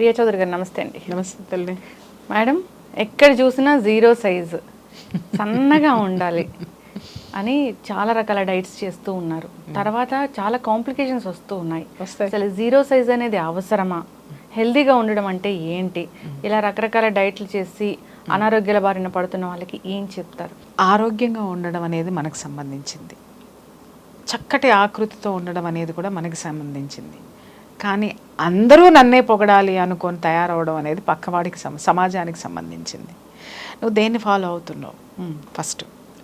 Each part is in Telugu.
ప్రియా చౌదరి గారు నమస్తే అండి. నమస్తే తల్లి. మేడం, ఎక్కడ చూసినా జీరో సైజు, సన్నగా ఉండాలి అని చాలా రకాల డైట్స్ చేస్తూ ఉన్నారు. తర్వాత చాలా కాంప్లికేషన్స్ వస్తూ ఉన్నాయి. అసలు జీరో సైజ్ అనేది అవసరమా? హెల్దీగా ఉండడం అంటే ఏంటి? ఇలా రకరకాల డైట్లు చేసి అనారోగ్యాల బారిన పడుతున్న వాళ్ళకి ఏం చెప్తారు? ఆరోగ్యంగా ఉండడం అనేది మనకు సంబంధించింది, చక్కటి ఆకృతితో ఉండడం అనేది కూడా మనకి సంబంధించింది. కానీ అందరూ నన్నే పొగడాలి అనుకొని తయారవడం అనేది పక్కవాడికి సమాజానికి సంబంధించింది. నువ్వు దేన్ని ఫాలో అవుతున్నావు ఫస్ట్.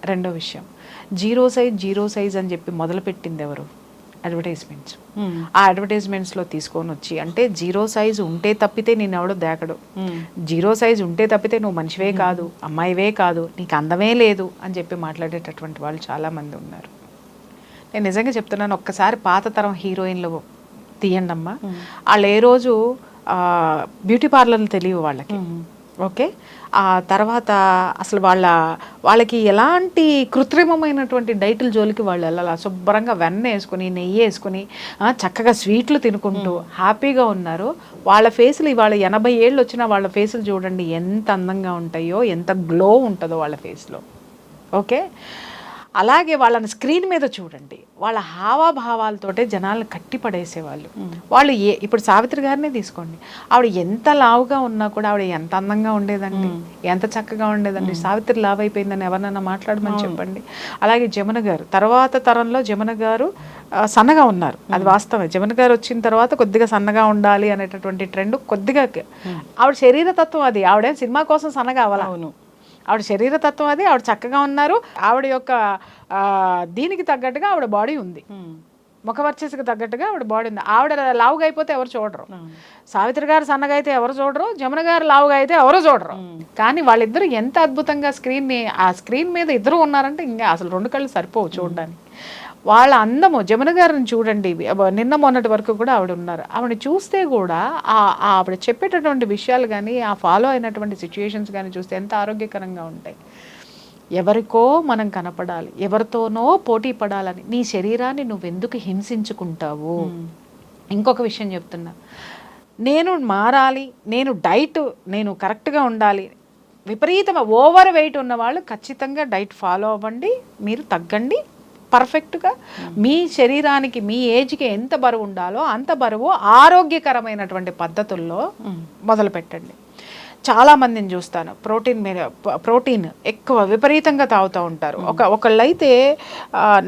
రెండో విషయం, జీరో సైజ్ అని చెప్పి మొదలుపెట్టింది ఎవరు? అడ్వర్టైజ్మెంట్స్. ఆ అడ్వర్టైజ్మెంట్స్లో తీసుకొని వచ్చి, అంటే జీరో సైజు ఉంటే తప్పితే నేను ఎవడో దేకడు, జీరో సైజు ఉంటే తప్పితే నువ్వు మనిషివే కాదు, అమ్మాయివే కాదు, నీకు అందమే లేదు అని చెప్పి మాట్లాడేటటువంటి వాళ్ళు చాలామంది ఉన్నారు. నేను నిజంగా చెప్తున్నాను, ఒక్కసారి పాత తరం హీరోయిన్లు తీయండి అమ్మా. వాళ్ళు ఏ రోజు బ్యూటీ పార్లర్లు తెలియవు వాళ్ళకి, ఓకే. ఆ తర్వాత అసలు వాళ్ళకి ఎలాంటి కృత్రిమమైనటువంటి డైటుల జోలికి వాళ్ళు వెళ్ళాలి. శుభ్రంగా వెన్న వేసుకొని, నెయ్యి వేసుకొని, చక్కగా స్వీట్లు తినుకుంటూ హ్యాపీగా ఉన్నారు. వాళ్ళ ఫేసులు ఇవాళ 80 ఏళ్ళు వచ్చినా వాళ్ళ ఫేసులు చూడండి ఎంత అందంగా ఉంటాయో, ఎంత గ్లో ఉంటుందో వాళ్ళ ఫేస్లో, ఓకే. అలాగే వాళ్ళని స్క్రీన్ మీద చూడండి, వాళ్ళ హావాభావాలతోటే జనాలను కట్టి పడేసేవాళ్ళు. వాళ్ళు ఇప్పుడు సావిత్రి గారినే తీసుకోండి, ఆవిడ ఎంత లావుగా ఉన్నా కూడా ఆవిడ ఎంత అందంగా ఉండేదండి, ఎంత చక్కగా ఉండేదండి. సావిత్రి లావు అయిపోయిందని ఎవరినైనా మాట్లాడమని చెప్పండి. అలాగే జమున గారు, తర్వాత తరంలో జమున గారు సన్నగా ఉన్నారు, అది వాస్తవమే. జమున గారు వచ్చిన తర్వాత కొద్దిగా సన్నగా ఉండాలి అనేటటువంటి ట్రెండ్ కొద్దిగా, ఆవిడ శరీరతత్వం అది, ఆవిడేం సినిమా కోసం సన్నగా అవ్వాలి. అవును, ఆవిడ శరీరతత్వం అది, ఆవిడ చక్కగా ఉన్నారు. ఆవిడ యొక్క దీనికి తగ్గట్టుగా ఆవిడ బాడీ ఉంది, ముఖవర్చస్సుకి తగ్గట్టుగా ఆవిడ బాడీ ఉంది. ఆవిడ లావుగా అయిపోతే ఎవరు చూడరు. సావిత్రి గారు సన్నగా అయితే ఎవరు చూడరు, జమున గారు లావుగా అయితే ఎవరు చూడరు. కానీ వాళ్ళిద్దరూ ఎంత అద్భుతంగా ఆ స్క్రీన్ మీద ఇద్దరు ఉన్నారంటే ఇంకా అసలు 2 కళ్ళు సరిపోవు చూడడానికి. వాళ్ళ అందము, జమున గారిని చూడండి, నిన్న మొన్నటి వరకు కూడా ఆవిడ ఉన్నారు. ఆవిడని చూస్తే కూడా ఆవిడ చెప్పేటటువంటి విషయాలు కానీ, ఆ ఫాలో అయినటువంటి సిచ్యుయేషన్స్ కానీ చూస్తే ఎంత ఆరోగ్యకరంగా ఉంటాయి. ఎవరికో మనం కనపడాలి, ఎవరితోనో పోటీ పడాలని నీ శరీరాన్ని నువ్వెందుకు హింసించుకుంటావు? ఇంకొక విషయం చెప్తున్నా, నేను మారాలి, నేను కరెక్ట్గా ఉండాలి. ఓవర్ వెయిట్ ఉన్న వాళ్ళు ఖచ్చితంగా డైట్ ఫాలో అవ్వండి, మీరు తగ్గండి. పర్ఫెక్ట్గా మీ శరీరానికి, మీ ఏజ్కి ఎంత బరువు ఉండాలో అంత బరువు ఆరోగ్యకరమైనటువంటి పద్ధతుల్లో మొదలు పెట్టండి. చాలామందిని చూస్తాను ప్రోటీన్ ఎక్కువ విపరీతంగా తాగుతూ ఉంటారు. ఒకళ్ళైతే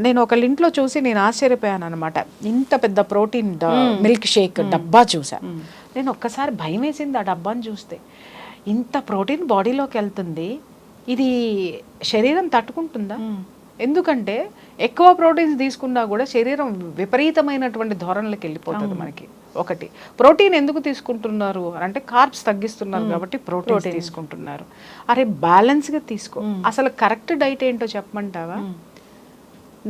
నేను ఒకళ్ళ ఇంట్లో చూసి నేను ఆశ్చర్యపోయాను అనమాట. ఇంత పెద్ద ప్రోటీన్ మిల్క్ షేక్ డబ్బా చూసా. నేను ఒక్కసారి భయం వేసింది ఆ డబ్బాని చూస్తే. ఇంత ప్రోటీన్ బాడీలోకి వెళ్తుంది, ఇది శరీరం తట్టుకుంటుందా? ఎందుకంటే ఎక్కువ ప్రోటీన్స్ తీసుకున్నా కూడా శరీరం విపరీతమైనటువంటి ధోరణులకు వెళ్ళిపోతుంది మనకి. ఒకటి, ప్రోటీన్ ఎందుకు తీసుకుంటున్నారు అంటే కార్బ్స్ తగ్గిస్తున్నారు కాబట్టి ప్రోటీన్ తీసుకుంటున్నారు. అరే బ్యాలెన్స్గా తీసుకో. అసలు కరెక్ట్ డైట్ ఏంటో చెప్పమంటావా?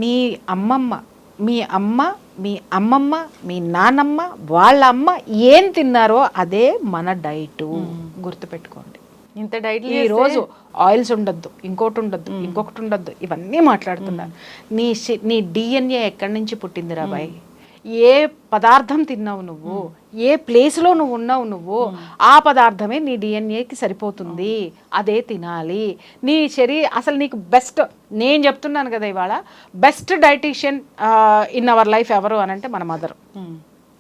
నీ అమ్మమ్మ, మీ అమ్మ, మీ అమ్మమ్మ, మీ నానమ్మ, వాళ్ళ అమ్మ ఏం తిన్నారో అదే మన డైటు. గుర్తుపెట్టుకోండి. ఇంత డైట్ ఈ రోజు ఆయిల్స్ ఉండొద్దు, ఇంకోటి ఉండొద్దు, ఇవన్నీ మాట్లాడుతున్నారు. నీ డిఎన్ఏ ఎక్కడి నుంచి పుట్టింది రాబాయ్? ఏ పదార్థం తిన్నావు నువ్వు, ఏ ప్లేస్లో నువ్వు ఉన్నావు నువ్వు, ఆ పదార్థమే నీ డిఎన్ఏకి సరిపోతుంది, అదే తినాలి. నీ అసలు నీకు బెస్ట్, నేను చెప్తున్నాను కదా ఇవాళ, best dietician in our life ఎవరు అని అంటే మన మదర్.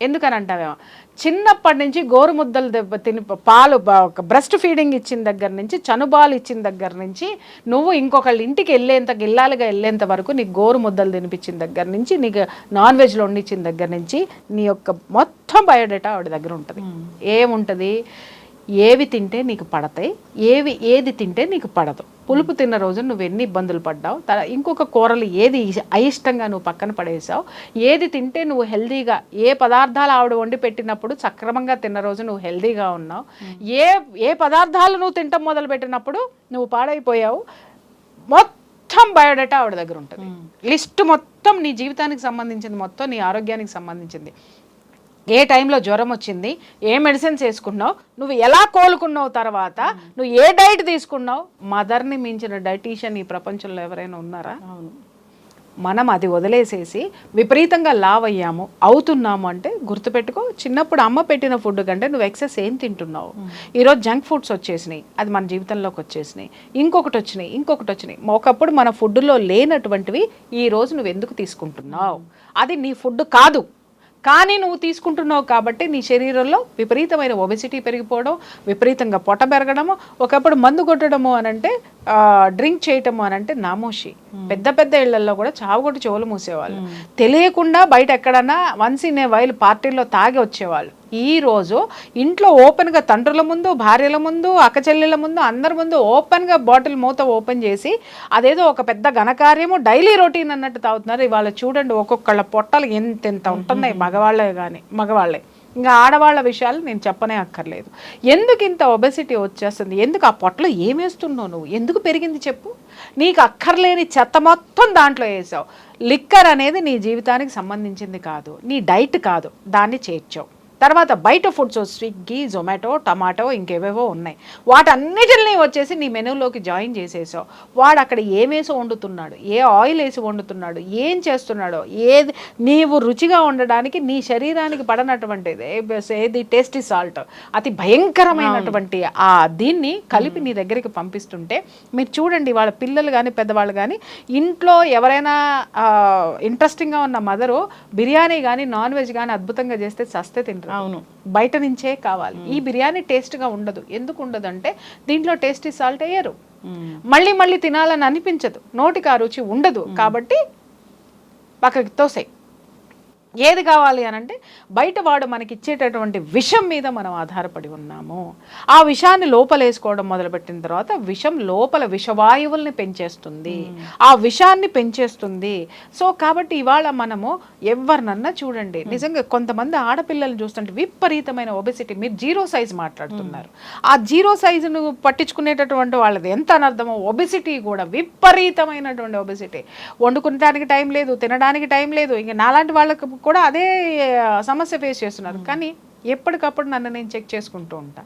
ఎందుకని అంటావేమో, చిన్నప్పటి నుంచి గోరుముద్దలు తిని పాలు బ్రెస్ట్ ఫీడింగ్ ఇచ్చిన దగ్గర నుంచి, చనుబాలు ఇచ్చిన దగ్గర నుంచి, నువ్వు ఇంకొకళ్ళ ఇంటికి ఇల్లాలుగా వెళ్ళేంత వరకు నీకు గోరుముద్దలు తినిపించిన దగ్గర నుంచి, నీకు నాన్ వెజ్లో వండించిన దగ్గర నుంచి, నీ యొక్క మొత్తం బయోడేటా ఆవిడ దగ్గర ఉంటుంది. ఏముంటుంది? ఏవి తింటే నీకు పడతాయి, ఏది తింటే నీకు పడదు. పులుపు తిన్న రోజు నువ్వు ఎన్ని ఇబ్బందులు పడ్డావు, ఇంకొక కూరలు ఏది అయిష్టంగా నువ్వు పక్కన పడేసావు, ఏది తింటే నువ్వు హెల్దీగా, ఏ పదార్థాలు ఆవిడ వండి పెట్టినప్పుడు సక్రమంగా తిన్న రోజు నువ్వు హెల్దీగా ఉన్నావు, ఏ పదార్థాలు నువ్వు తింటాం మొదలు పెట్టినప్పుడు నువ్వు పాడైపోయావు. మొత్తం బయోడేటా ఆవిడ దగ్గర ఉంటుంది. లిస్ట్ మొత్తం నీ జీవితానికి సంబంధించింది, మొత్తం నీ ఆరోగ్యానికి సంబంధించింది. ఏ టైంలో జ్వరం వచ్చింది, ఏ మెడిసిన్స్ వేసుకున్నావు, నువ్వు ఎలా కోలుకున్నావు, తర్వాత నువ్వు ఏ డైట్ తీసుకున్నావు. మదర్ని మించిన డైటీషియన్ ఈ ప్రపంచంలో ఎవరైనా ఉన్నారా? మనం అది వదిలేసేసి విపరీతంగా లావ్ అయ్యాము అవుతున్నాము అంటే గుర్తుపెట్టుకో, చిన్నప్పుడు అమ్మ పెట్టిన ఫుడ్ కంటే నువ్వు ఎక్సెస్ ఏం తింటున్నావు. ఈరోజు జంక్ ఫుడ్స్ వచ్చేసినాయి, అది మన జీవితంలోకి వచ్చేసినాయి, ఇంకొకటి వచ్చినాయి. ఒకప్పుడు మన ఫుడ్లో లేనటువంటివి ఈ రోజు నువ్వు ఎందుకు తీసుకుంటున్నావు? అది నీ ఫుడ్ కాదు, కానీ నువ్వు తీసుకుంటున్నావు కాబట్టి నీ శరీరంలో విపరీతమైన ఒబెసిటీ పెరిగిపోవడం, విపరీతంగా పొట్ట పెరగడము, ఒకప్పుడు మందు కొట్టడము అనంటే డ్రింక్ చేయటము అనంటే నామోషి. పెద్ద పెద్ద ఇళ్లలో కూడా చావుగొట్టి చెవులు మూసేవాళ్ళు, తెలియకుండా బయట ఎక్కడన్నా వన్స్ ఇన్ ఏ వైల్ పార్టీల్లో తాగి వచ్చేవాళ్ళు. ఈ రోజు ఇంట్లో ఓపెన్గా తండ్రుల ముందు, భార్యల ముందు, అక్క చెల్లెల ముందు, అందరి ముందు ఓపెన్గా బాటిల్ మూత ఓపెన్ చేసి అదేదో ఒక పెద్ద ఘనకార్యము, డైలీ రొటీన్ అన్నట్టు తాగుతున్నారు. ఇవాళ చూడండి ఒక్కొక్కళ్ళ పొట్టలు ఎంతెంత ఉంటున్నాయి, మగవాళ్ళే. ఇంకా ఆడవాళ్ళ విషయాలు నేను చెప్పనే అక్కర్లేదు. ఎందుకు ఇంత ఒబెసిటీ వచ్చేస్తుంది? ఎందుకు ఆ పొట్టలో ఏమేస్తున్నావు నువ్వు? ఎందుకు పెరిగింది చెప్పు? నీకు అక్కర్లేని చెత్త మొత్తం దాంట్లో వేసావు. లిక్కర్ అనేది నీ జీవితానికి సంబంధించింది కాదు, నీ డైట్ కాదు, దాన్ని చేర్చావు. తర్వాత బయట ఫుడ్స్ స్విగ్గీ, జొమాటో, టమాటో, ఇంకేవేవో ఉన్నాయి, వాటన్నిటిని వచ్చేసి నీ మెనూలోకి జాయిన్ చేసేసావు. వాడు అక్కడ ఏమేసి వండుతున్నాడు, ఏ ఆయిల్ వేసి వండుతున్నాడు, ఏం చేస్తున్నాడో, ఏది నీవు రుచిగా ఉండడానికి నీ శరీరానికి పడనటువంటిది ఏది టేస్టీ సాల్ట్, అతి భయంకరమైనటువంటి ఆ దీన్ని కలిపి నీ దగ్గరికి పంపిస్తుంటే మీరు చూడండి, వాళ్ళ పిల్లలు కానీ పెద్దవాళ్ళు కానీ ఇంట్లో ఎవరైనా ఇంట్రెస్టింగ్గా ఉన్న మదరు బిర్యానీ కానీ నాన్ వెజ్ కానీ అద్భుతంగా చేస్తే సస్తే తింటారు. అవును, బయట నుంచే కావాలి. ఈ బిర్యానీ టేస్ట్గా ఉండదు. ఎందుకు ఉండదు అంటే దీంట్లో టేస్టీ సాల్ట్ వేయరు, మళ్ళీ తినాలని అనిపించదు, నోటికి ఆ రుచి ఉండదు. కాబట్టి పక్కకి తోసేయి. ఏది కావాలి అని అంటే బయట వాడు మనకి ఇచ్చేటటువంటి విషం మీద మనం ఆధారపడి ఉన్నాము. ఆ విషాన్ని లోపలేసుకోవడం మొదలుపెట్టిన తర్వాత విషం లోపల విషవాయువుల్ని పెంచేస్తుంది, ఆ విషాన్ని పెంచేస్తుంది. సో కాబట్టి ఇవాళ మనము ఎవరినన్నా చూడండి, నిజంగా కొంతమంది ఆడపిల్లల్ని చూస్తుంటే విపరీతమైన ఒబెసిటీ. మీరు జీరో సైజ్ మాట్లాడుతున్నారు, ఆ జీరో సైజును పట్టించుకునేటటువంటి వాళ్ళది ఎంత అనర్థమో. ఒబెసిటీ కూడా విపరీతమైనటువంటి ఒబెసిటీ. వండుకునేటానికి టైం లేదు, తినడానికి టైం లేదు. ఇంక నాలాంటి వాళ్ళకు కూడా అదే సమస్య ఫేస్ చేస్తున్నారు. కానీ ఎప్పటికప్పుడు నన్ను నేను చెక్ చేసుకుంటూ ఉంటా.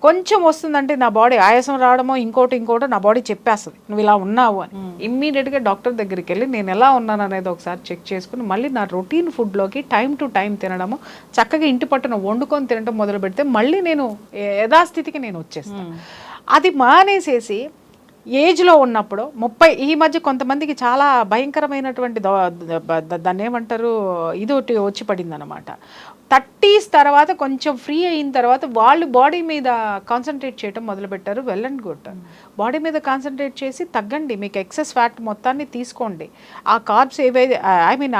కొంచెం వస్తుందంటే నా బాడీ ఆయాసం రావడమో ఇంకోటి నా బాడీ చెప్పేస్తుంది నువ్వు ఇలా ఉన్నావు అని. ఇమ్మీడియట్గా డాక్టర్ దగ్గరికి వెళ్ళి నేను ఎలా ఉన్నాను అనేది ఒకసారి చెక్ చేసుకుని మళ్ళీ నా రొటీన్ ఫుడ్లోకి టైం టు టైం తినడము, చక్కగా ఇంటి పట్టున వండుకొని తినడం మొదలు పెడితే మళ్ళీ నేను యథాస్థితికి నేను వచ్చేస్తాను. అది మానేసేసి ఏజ్లో ఉన్నప్పుడు 30 ఈ మధ్య కొంతమందికి చాలా భయంకరమైనటువంటి దాన్ని ఏమంటారు ఇది ఒకటి వచ్చి పడింది అనమాట. 30s తర్వాత కొంచెం ఫ్రీ అయిన తర్వాత వాళ్ళు బాడీ మీద కాన్సన్ట్రేట్ చేయడం మొదలుపెట్టారు. వెల్ అండ్ గుడ్, బాడీ మీద కాన్సన్ట్రేట్ చేసి తగ్గండి, మీకు ఎక్సెస్ ఫ్యాట్ మొత్తాన్ని తీసుకోండి. ఆ కార్బ్స్ ఏవైతే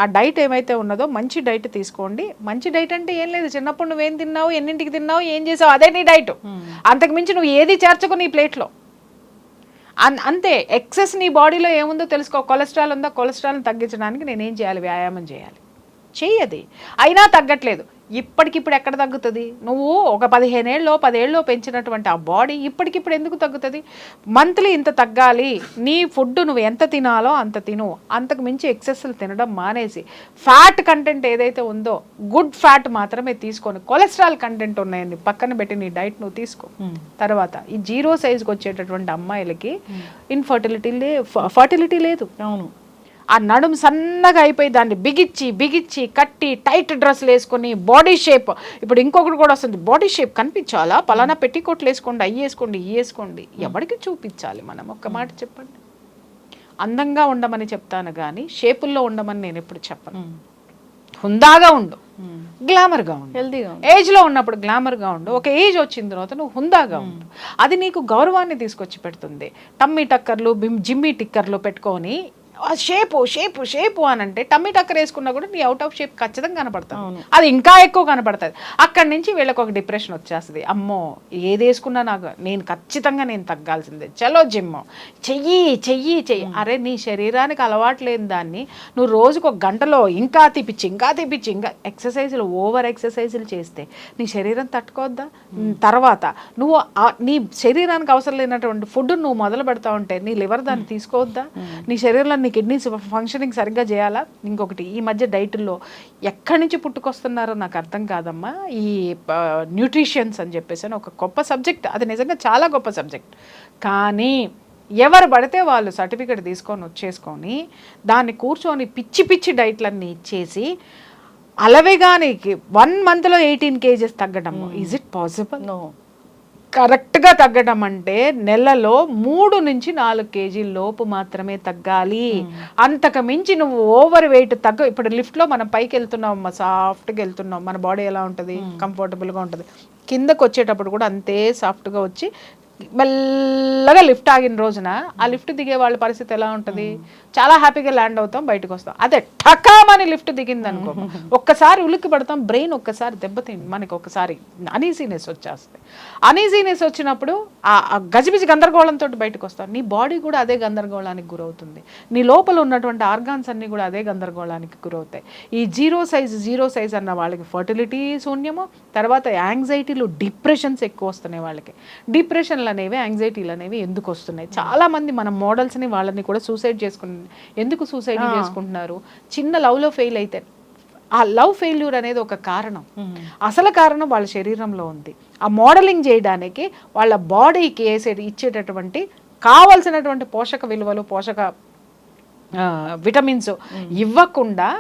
ఆ డైట్ ఏమైతే ఉన్నదో మంచి డైట్ తీసుకోండి. మంచి డైట్ అంటే ఏం లేదు, చిన్నప్పుడు నువ్వేం తిన్నావు, ఎన్నింటికి తిన్నావు, ఏం చేసావు, అదే నీ డైట్. అంతకుమించి నువ్వు ఏది చేర్చుకో నీ ప్లేట్లో అంతే. ఎక్సెస్ నీ బాడీలో ఏముందో తెలుసుకో. కొలెస్ట్రాల్ ఉందా, కొలెస్ట్రాల్ని తగ్గించడానికి నేనేం చేయాలి, వ్యాయామం చేయాలి. చెయ్యది అయినా తగ్గట్లేదు. ఇప్పటికిప్పుడు ఎక్కడ తగ్గుతుంది? నువ్వు ఒక 10 ఏళ్ళలో పెంచినటువంటి ఆ బాడీ ఇప్పటికిప్పుడు ఎందుకు తగ్గుతుంది? మంత్లీ ఇంత తగ్గాలి, నీ ఫుడ్ నువ్వు ఎంత తినాలో అంత తిను, అంతకు మించి ఎక్సెస్లు తినడం మానేసి ఫ్యాట్ కంటెంట్ ఏదైతే ఉందో గుడ్ ఫ్యాట్ మాత్రమే తీసుకొని కొలెస్ట్రాల్ కంటెంట్ ఉన్నాయని పక్కన పెట్టి నీ డైట్ నువ్వు తీసుకో. తర్వాత ఈ జీరో సైజ్కి వచ్చేటటువంటి అమ్మాయిలకి ఫర్టిలిటీ లేదు. అవును, ఆ నడుము సన్నగా అయిపోయి దాన్ని బిగిచ్చి కట్టి టైట్ డ్రెస్సులు వేసుకొని బాడీ షేప్. ఇప్పుడు ఇంకొకటి కూడా వస్తుంది, బాడీ షేప్ కనిపించాలా, పలానా పెట్టికోట్లు వేసుకోండి, అవి వేసుకోండి, ఇవి వేసుకోండి. ఎవరికి చూపించాలి మనం? ఒక్క మాట చెప్పండి. అందంగా ఉండమని చెప్తాను కానీ షేపుల్లో ఉండమని నేను ఎప్పుడు చెప్పను. హుందాగా ఉండు, గ్లామర్గా ఉండు, హెల్దీగా ఉండు. ఏజ్లో ఉన్నప్పుడు గ్లామర్గా ఉండు, ఒక ఏజ్ వచ్చిన తర్వాత నువ్వు హుందాగా ఉండు. అది నీకు గౌరవాన్ని తీసుకొచ్చి పెడుతుంది. టమ్మీ టక్కర్లు, జిమ్మీ టిక్కర్లు పెట్టుకొని షేపు అని అంటే టమ్మీ టక్కర్ వేసుకున్నా కూడా నీ అవుట్ ఆఫ్ షేప్ ఖచ్చితంగా కనపడుతుంది. అది ఇంకా ఎక్కువ కనపడుతుంది. అక్కడి నుంచి వీళ్ళకి ఒక డిప్రెషన్ వచ్చేస్తుంది. అమ్మో ఏది వేసుకున్నా నేను ఖచ్చితంగా తగ్గాల్సిందే, చలో జిమ్ చెయ్యి. అరే నీ శరీరానికి అలవాటు లేని దాన్ని నువ్వు రోజుకు 1 గంటలో ఇంకా తీపిచ్చి ఎక్సర్సైజులు, ఓవర్ ఎక్సర్సైజులు చేస్తే నీ శరీరం తట్టుకోవద్దా? తర్వాత నువ్వు నీ శరీరానికి అవసరం లేనటువంటి ఫుడ్ నువ్వు మొదలు పెడతా ఉంటే నీ లివర్ దాన్ని తీసుకోవద్దా? నీ శరీరంలో నీ కిడ్నీస్ ఫంక్షనింగ్ సరిగ్గా చేయాలా? ఇంకొకటి, ఈ మధ్య డైట్లో ఎక్కడి నుంచి పుట్టుకొస్తున్నారో నాకు అర్థం కాదమ్మా. ఈ న్యూట్రిషన్స్ అని చెప్పేసి ఒక గొప్ప సబ్జెక్ట్, అది నిజంగా చాలా గొప్ప సబ్జెక్ట్. కానీ ఎవరు పడితే వాళ్ళు సర్టిఫికెట్ తీసుకొని వచ్చేసుకొని దాన్ని కూర్చొని పిచ్చి పిచ్చి డైట్లన్నీ ఇచ్చేసి అలవిగానికి 1 monthలో 18 kgs తగ్గడం. Is it possible? నో. కరెక్ట్గా తగ్గడం అంటే నెలలో 3 నుంచి 4 kg లోపు మాత్రమే తగ్గాలి. అంతకు మించి నువ్వు ఓవర్ వెయిట్ ఇప్పుడు లిఫ్ట్లో మనం పైకి వెళ్తున్నాం, సాఫ్ట్గా వెళ్తున్నాం, మన బాడీ ఎలా ఉంటుంది, కంఫర్టబుల్గా ఉంటుంది. కిందకు వచ్చేటప్పుడు కూడా అంతే సాఫ్ట్గా వచ్చి మెల్లగా లిఫ్ట్ ఆగిన రోజున ఆ లిఫ్ట్ దిగే వాళ్ళ పరిస్థితి ఎలా ఉంటుంది? చాలా హ్యాపీగా ల్యాండ్ అవుతాం, బయటకు వస్తాం. అదే ఠకామని లిఫ్ట్ దిగింది అనుకో, ఒక్కసారి ఉలిక్కి పడతాం, బ్రెయిన్ ఒక్కసారి దెబ్బతింది, మనకి ఒకసారి అనీజీనెస్ వచ్చేస్తుంది. అనీజీనెస్ వచ్చినప్పుడు ఆ గజిబిజి గందరగోళంతో బయటకు వస్తాం. నీ బాడీ కూడా అదే గందరగోళానికి గురవుతుంది, నీ లోపల ఉన్నటువంటి ఆర్గాన్స్ అన్నీ కూడా అదే గందరగోళానికి గురవుతాయి. ఈ జీరో సైజ్ అన్న వాళ్ళకి ఫర్టిలిటీ శూన్యము, తర్వాత యాంగ్జైటీలు, డిప్రెషన్స్ ఎక్కువ వస్తున్నాయి వాళ్ళకి. డిప్రెషన్లు అనేవి, యాంగ్జైటీలు అనేవి ఎందుకు వస్తున్నాయి? చాలా మంది మన మోడల్స్ని వాళ్ళని కూడా ఎందుకు సూసైడ్ చేసుకుంటున్నారు? చిన్న లవ్లో ఫెయిల్ అయితే ఆ లవ్ ఫెయిల్యూర్ అనేది ఒక కారణం. అసలు కారణం వాళ్ళ శరీరంలో ఉంది. ఆ మోడలింగ్ చేయడానికి వాళ్ళ బాడీకి ఇచ్చేటటువంటి కావలసినటువంటి పోషక విలువలు, పోషక విటమిన్స్ ఇవ్వకుండా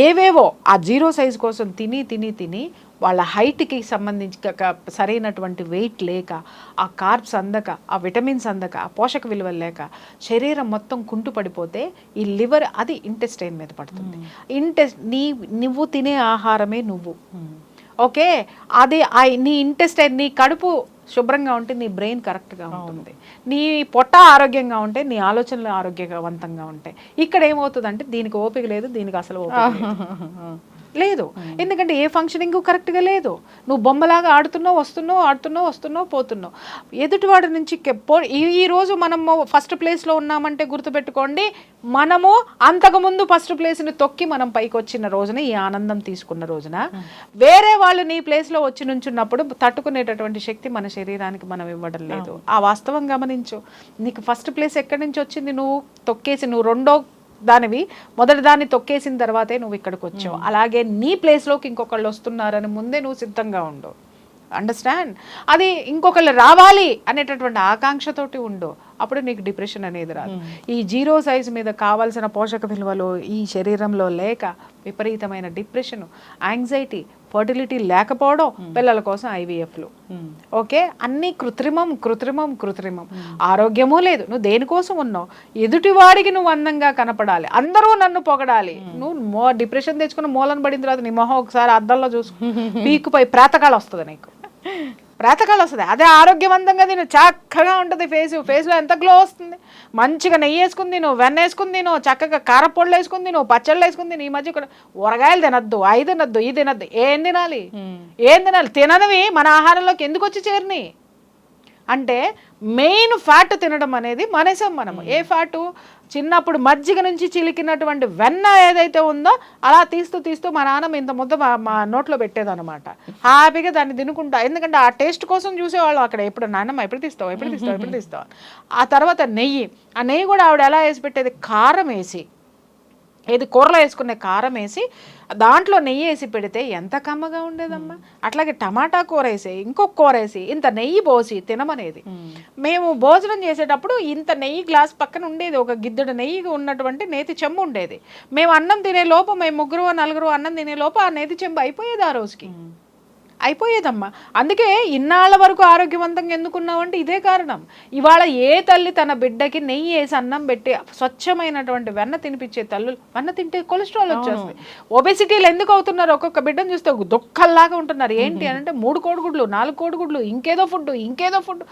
ఏవేవో ఆ జీరో సైజ్ కోసం తిని వాళ్ళ హైట్కి సంబంధించి సరైనటువంటి వెయిట్ లేక, ఆ కార్బ్స్ అందక, ఆ విటమిన్స్ అందక, ఆ పోషక విలువలు లేక శరీరం మొత్తం కుంటు పడిపోతే ఈ లివర్ అది ఇంటెస్టైన్ మీద పడుతుంది. నువ్వు తినే ఆహారమే నువ్వు. ఓకే, అది నీ ఇంటెస్టైన్, నీ కడుపు శుభ్రంగా ఉంటే నీ బ్రెయిన్ కరెక్ట్గా ఉంటుంది, నీ పొట్ట ఆరోగ్యంగా ఉంటే నీ ఆలోచనలు ఆరోగ్యవంతంగా ఉంటాయి. ఇక్కడ ఏమవుతుందంటే దీనికి ఓపిక లేదు, దీనికి అసలు ఓపిక లేదు. ఎందుకంటే ఏ ఫంక్షనింగ్ కరెక్ట్గా లేదు. నువ్వు బొమ్మలాగా ఆడుతున్నావు, పోతున్నావు. ఎదుటివాడి నుంచి ఈ రోజు మనము ఫస్ట్ ప్లేస్లో ఉన్నామంటే గుర్తుపెట్టుకోండి, మనము అంతకుముందు ఫస్ట్ ప్లేస్ని తొక్కి మనం పైకి వచ్చిన రోజున, ఈ ఆనందం తీసుకున్న రోజున, వేరే వాళ్ళు నీ ప్లేస్లో వచ్చి నుంచున్నప్పుడు తట్టుకునేటటువంటి శక్తి మన శరీరానికి మనం ఇవ్వడం లేదు. ఆ వాస్తవం గమనించు. నీకు ఫస్ట్ ప్లేస్ ఎక్కడి నుంచి వచ్చింది? నువ్వు తొక్కేసి, నువ్వు రెండో దానివి మొదటి దాన్ని తొక్కేసిన తర్వాతే నువ్వు ఇక్కడికి వచ్చావు. అలాగే నీ ప్లేస్లోకి ఇంకొకళ్ళు వస్తున్నారని ముందే నువ్వు సిద్ధంగా ఉండు. అండర్స్టాండ్? అది ఇంకొకళ్ళు రావాలి అనేటటువంటి ఆకాంక్షతోటి ఉండు. అప్పుడు నీకు డిప్రెషన్ అనేది రాదు. ఈ జీరో సైజ్ మీద కావాల్సిన పోషక విలువలు ఈ శరీరంలో లేక విపరీతమైన డిప్రెషన్, యాంగ్జైటీ, ఫర్టిలిటీ లేకపోవడం, పిల్లల కోసం IVFలు. ఓకే, అన్నీ కృత్రిమం. ఆరోగ్యమూ లేదు. నువ్వు దేనికోసం ఉన్నావు? ఎదుటివాడికి నువ్వు అందంగా కనపడాలి, అందరూ నన్ను పొగడాలి. నువ్వు డిప్రెషన్ తెచ్చుకుని మూలన పడిన తర్వాత నీ మొహం ఒకసారి అద్దంలో చూసుకో, పీకుపై ప్రాతకాలు వస్తుంది నీకు. అదే ఆరోగ్యవంతంగా తిను, చక్కగా ఉంటుంది. ఫేస్లో ఎంత గ్లో వస్తుంది. మంచిగా నెయ్యి వేసుకుని తిను, వెన్న వేసుకుని తిను, చక్కగా కారపొళ్ళు వేసుకుని తిను, పచ్చళ్ళు వేసుకుని తిను. ఈ మధ్య కూడా ఊరగాయలు తినద్దు, అవి తినద్దు, ఇది తినద్దు. ఏం తినాలి? తిననివి మన ఆహారంలోకి ఎందుకు వచ్చి చేరినాయి అంటే మెయిన్ ఫ్యాట్ తినడం అనేది మానేసాం మనము. ఏ ఫ్యాటు? చిన్నప్పుడు మజ్జిగ నుంచి చిలికినటువంటి వెన్న ఏదైతే ఉందో అలా తీస్తూ మా నాన్నమ్మ ఇంత ముద్ద మా నోట్లో పెట్టేదన్నమాట. హ్యాపీగా దాన్ని తినుకుంటా. ఎందుకంటే ఆ టేస్ట్ కోసం చూసేవాళ్ళం అక్కడ. ఎప్పుడు నాన్నమ్మ ఎప్పుడు తీస్తావు. ఆ తర్వాత నెయ్యి. ఆ నెయ్యి కూడా ఆవిడ ఎలా వేసి పెట్టేది? కారం వేసి, ఏది కూరలో వేసుకునే కారం వేసి దాంట్లో నెయ్యి వేసి పెడితే ఎంత కమ్మగా ఉండేదమ్మా. అట్లాగే టమాటా కూర వేసి, ఇంకొక కూర వేసి, ఇంత నెయ్యి పోసి తినమనేది. మేము భోజనం చేసేటప్పుడు ఇంత నెయ్యి గ్లాస్ పక్కన ఉండేది, ఒక గిద్దెడు నెయ్యి ఉన్నటువంటి నేతి చెంబు ఉండేది. మేము అన్నం తినే లోపు, మేము 3-4 అన్నం తినే లోపు ఆ నేతి చెంబు అయిపోయేది. ఆ రోజుకి అయిపోయేదమ్మా. అందుకే ఇన్నాళ్ళ వరకు ఆరోగ్యవంతంగా ఎందుకున్నామంటే ఇదే కారణం. ఇవాళ ఏ తల్లి తన బిడ్డకి నెయ్యి వేసి అన్నం పెట్టి స్వచ్ఛమైనటువంటి వెన్న తినిపించే తల్లులు, వెన్న తింటే కొలెస్ట్రాల్ వచ్చేస్తుంది. ఒబెసిటీలు ఎందుకు అవుతున్నారు? ఒక్కొక్క బిడ్డను చూస్తే దుఃఖల్లాగా ఉంటున్నారు. ఏంటి అని అంటే 3 కోడిగుడ్లు, 4 కోడిగుడ్లు, ఇంకేదో ఫుడ్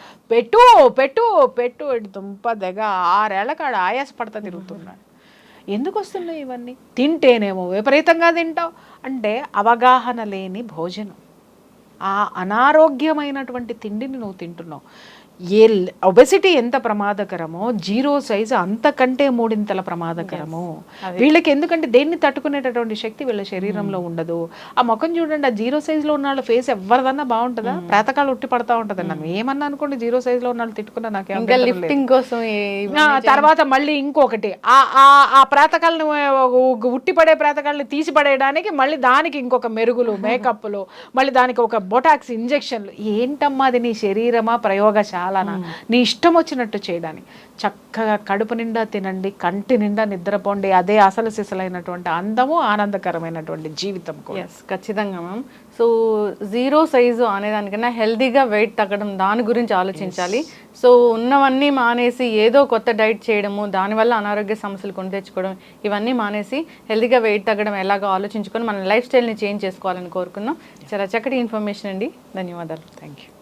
పెట్టు దుంప దగ్గ 6 ఏళ్ల కాడ ఆయాసపడతా తిరుగుతున్నాడు. ఎందుకు వస్తున్నాయి ఇవన్నీ? తింటేనేమో విపరీతంగా తింటావు అంటే అవగాహన లేని భోజనం. ఆ అనారోగ్యమైనటువంటి తిండిని నువ్వు తింటున్నావు. ఒబెసిటీ ఎంత ప్రమాదకరమో జీరో సైజ్ అంతకంటే 3 ప్రమాదకరము. వీళ్ళకి ఎందుకంటే దేన్ని తట్టుకునేటటువంటి శక్తి వీళ్ళ శరీరంలో ఉండదు. ఆ ముఖం చూడండి, ఆ జీరో సైజులో ఉన్న వాళ్ళ ఫేస్ ఎవరిదన్నా బాగుంటుందా? ప్రాతకాలు ఉట్టి పడతా ఉంటుంది. నన్ను ఏమన్నా అనుకోండి, జీరో సైజులో ఉన్న వాళ్ళు తిట్టుకున్నా నాకే లిఫ్టింగ్ కోసం. తర్వాత మళ్ళీ ఇంకొకటి, ఆ ప్రాతకాలను ఉట్టిపడే ప్రాతకాలను తీసిపడేయడానికి మళ్ళీ దానికి ఇంకొక మెరుగులు, మేకప్లు, మళ్ళీ దానికి ఒక బొటాక్స్ ఇంజెక్షన్లు. ఏంటమ్మా అది? నీ శరీరమా ప్రయోగశాల? చాలా నీ ఇష్టం వచ్చినట్టు చేయడానికి. చక్కగా కడుపు నిండా తినండి, కంటి నిండా నిద్రపోండి, అదే అసలు సిసలైనటువంటి అందము, ఆనందకరమైనటువంటి జీవితం కూడా. ఎస్, ఖచ్చితంగా మ్యామ్. సో జీరో సైజు అనేదానికన్నా హెల్దీగా వెయిట్ తగ్గడం దాని గురించి ఆలోచించాలి. సో ఉన్నవన్నీ మానేసి ఏదో కొత్త డైట్ చేయడము, దానివల్ల అనారోగ్య సమస్యలు కొని తెచ్చుకోవడం, ఇవన్నీ మానేసి హెల్దీగా వెయిట్ తగ్గడం ఎలాగో ఆలోచించుకొని మన లైఫ్ స్టైల్ని చేంజ్ చేసుకోవాలని కోరుకుందాం. చాలా చక్కటి ఇన్ఫర్మేషన్ అండి, ధన్యవాదాలు. Thank you.